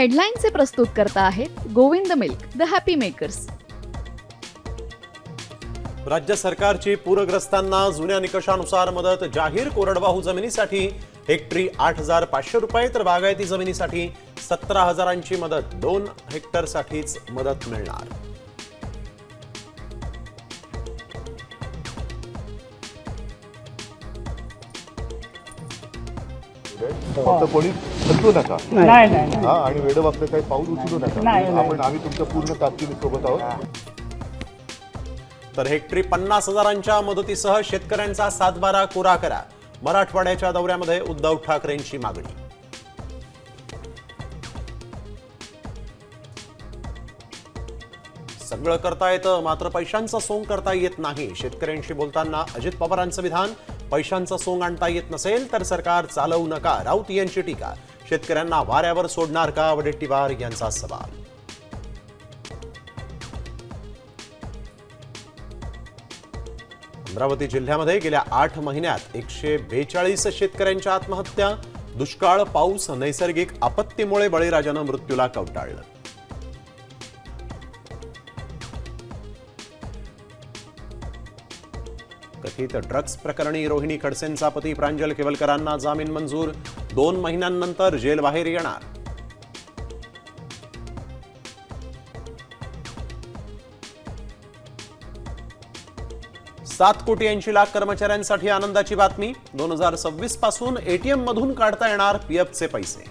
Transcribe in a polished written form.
हेडलाईनचे प्रस्तुत करता आहेत Govind milk, the happy makers. राज्य सरकारची पूरग्रस्तांना जुन्या निकषानुसार मदत जाहीर. कोरडवाहू जमिनीसाठी हेक्टरी 8,500 रुपये तर बागायती जमिनीसाठी 17,000ची मदत. 2 हेक्टरसाठीच मदत मिळणार. फक्त कोणी हलवू नका. नाही नाही हा, आणि वेडवाकडे काही पाऊल उचलू नका. नाही, नाही. आम्ही तुमच्या पूर्ण ताकदीने सोबत आहोत. तर हेक्टरी 50,000च्या मदतीसह शेतकऱ्यांचा 7/12 कोरा करा. मराठवाड्याच्या दौऱ्यामध्ये उद्धव ठाकरेंची मागणी. सगळं करता येतं मात्र पैशांचं सोंग करता येत नाही. शेतकऱ्यांशी बोलताना अजित पवारांचं विधान. पैशांचं सोंग आणता येत नसेल तर सरकार चालवू नका. राऊत यांची टीका. शेतकऱ्यांना वाऱ्यावर सोडणार का, वडेट्टीवार यांचा सवाल. अमरावती जिल्ह्यामध्ये गेल्या 8 महिन्यात 142 शेतकऱ्यांच्या आत्महत्या. दुष्काळ, पाऊस, नैसर्गिक आपत्तीमुळे बळीराजानं मृत्यूला कवटाळलं. कथित ड्रग्ज प्रकरणी रोहिणी खडसेंचा पती प्रांजल केवलकरांना जामीन मंजूर. 2 महिन्यांनंतर जेलबाहेर येणार. 7,80,00,000 कर्मचाऱ्यांसाठी आनंदाची बातमी. 2026 पासून एटीएम मधून काढता येणार पीएफचे पैसे.